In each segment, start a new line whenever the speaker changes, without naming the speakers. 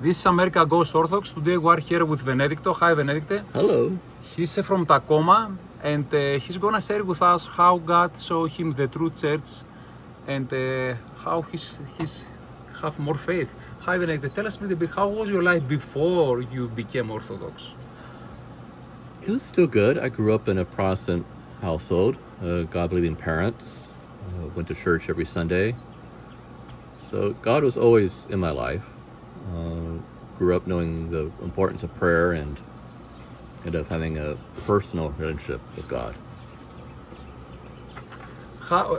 This is America Goes Orthodox. Today we are here with Benedicto. Hi, Benedicte.
Hello.
He's from Tacoma, and he's gonna share with us how God showed him the true church and how he's have more faith. Hi, Benedicte. Tell us a little bit, how was your life before you became Orthodox?
It was still good. I grew up in a Protestant household, God-believing parents, went to church every Sunday. So God was always in my life. Grew up knowing the importance of prayer and of having a personal relationship with God.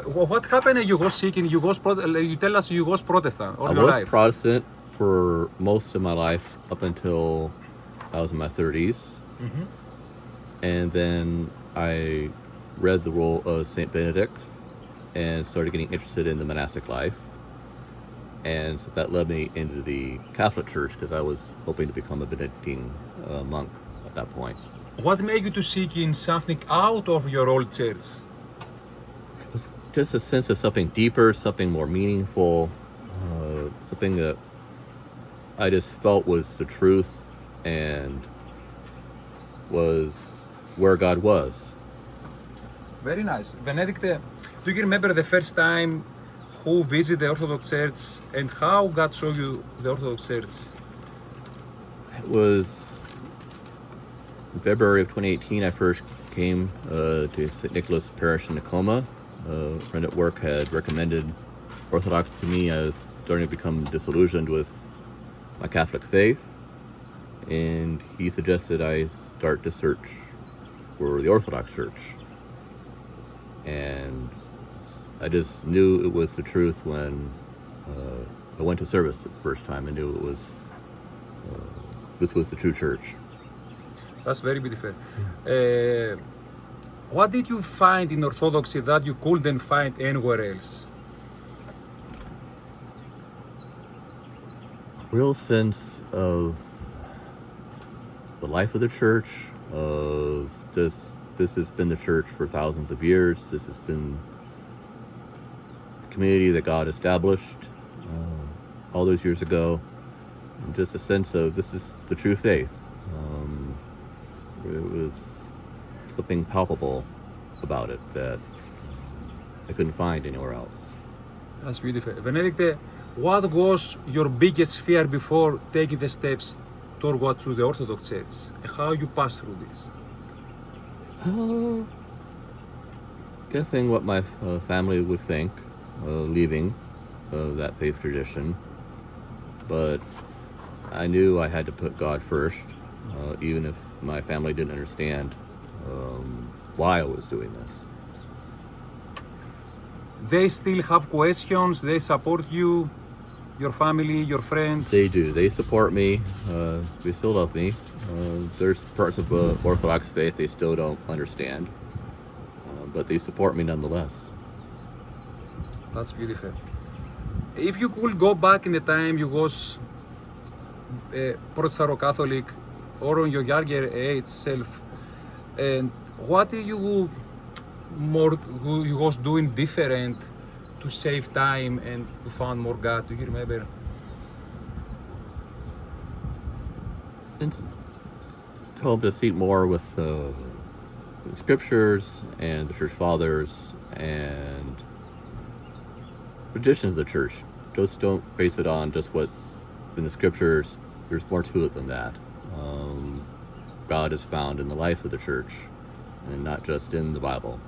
What happened? You was sick and you tell us you was Protestant all
I
your
was
life.
Protestant for most of my life up until I was in my 30s.
Mm-hmm.
And then I read the role of St. Benedict and started getting interested in the monastic life. And so that led me into the Catholic Church because I was hoping to become a Benedictine monk at that point.
What made you to seek in something out of your old church?
It was just a sense of something deeper, something more meaningful, something that I just felt was the truth and was where God was.
Very nice. Benedicte, do you remember the first time who visited the Orthodox Church and how God showed you the Orthodox Church?
It was in February of 2018. I first came to St. Nicholas Parish in Tacoma. A friend at work had recommended Orthodoxy to me. I was starting to become disillusioned with my Catholic faith, and he suggested I start to search for the Orthodox Church. And I just knew it was the truth when I went to service the first time. I knew it was this was the true church.
That's very beautiful. What did you find in Orthodoxy that you couldn't find anywhere else?
Real sense of the life of the church, of this has been the church for thousands of years. This has been the community that God established all those years ago, and just a sense of this is the true faith. It was something palpable about it that I couldn't find anywhere else.
That's beautiful. Benedicte, what was your biggest fear before taking the steps toward to the Orthodox Church? And how you passed through this?
Guessing what my family would think, leaving that faith tradition. But I knew I had to put God first, even if my family didn't understand why I was doing this.
They still have questions, they support you, your family, your friends?
They do. They support me. They still love me. There's parts of Orthodox faith they still don't understand, but they support me nonetheless.
That's beautiful. If you could go back in the time you was Protestant or Catholic, or on your younger age self, and what you was doing different to save time and to find more God? Do you remember?
Since home to seek more with the scriptures and the church fathers and traditions of the church. Just don't base it on just what's in the scriptures. There's more to it than that. God is found in the life of the church and not just in the Bible.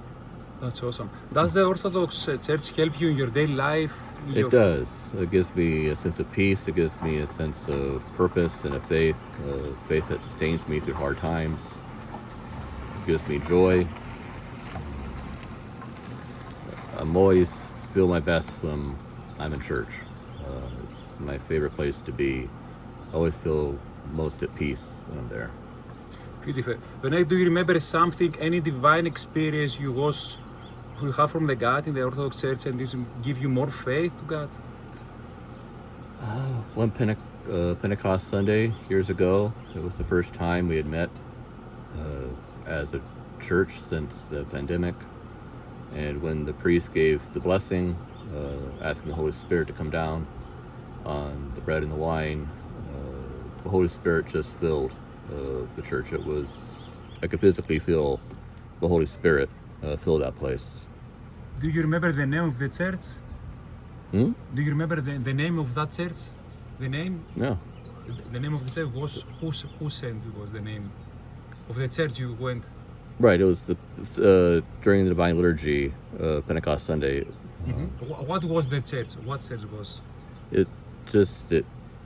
That's awesome. Does the Orthodox Church help you in your daily life?
It does. It gives me a sense of peace. It gives me a sense of purpose and a faith that sustains me through hard times. It gives me joy. I'm always feel my best when I'm in church. It's my favorite place to be. I always feel most at peace when I'm there.
Beautiful. Benedict, do you remember something, any divine experience you have from the God in the Orthodox Church, and this give you more faith to God?
One Pentecost Sunday years ago, it was the first time we had met as a church since the pandemic. And when the priest gave the blessing, asking the Holy Spirit to come down on the bread and the wine, the Holy Spirit just filled the church. It was, I could physically feel the Holy Spirit fill that place.
Do you remember the name of the church? Do you remember the name of that church? The name?
No.
The name of the church was, who sent was the name of the church you went?
Right, it was during the Divine Liturgy, Pentecost Sunday.
What was the church? What church was?
It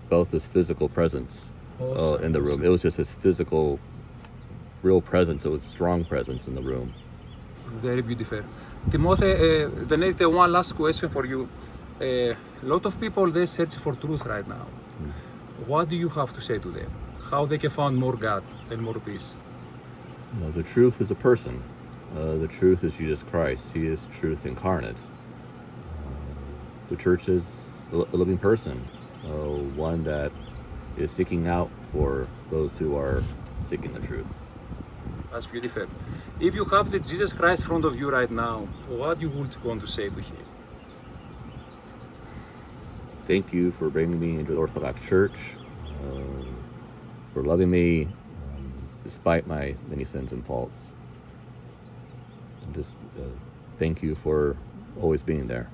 both this physical presence in the room. It was just this physical, real presence. It was strong presence in the room.
Very beautiful. Timothy, Benedicte, one last question for you. A lot of people, they search for truth right now. What do you have to say to them? How they can find more God and more peace?
The truth is a person. The truth is Jesus Christ. He is truth incarnate. The church is a living person, one that is seeking out for those who are seeking the truth.
That's beautiful. If you have the Jesus Christ in front of you right now, what you would want to say to him?
Thank you for bringing me into the Orthodox Church, for loving me despite my many sins and faults. And just thank you for always being there.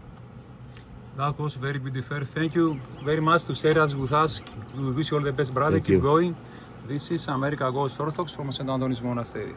That was very beautiful. Thank you very much to share us with us. We wish you all the best, brother.
Thank
Keep
you.
going. This is America Goes Orthodox from St. Anthony's Monastery.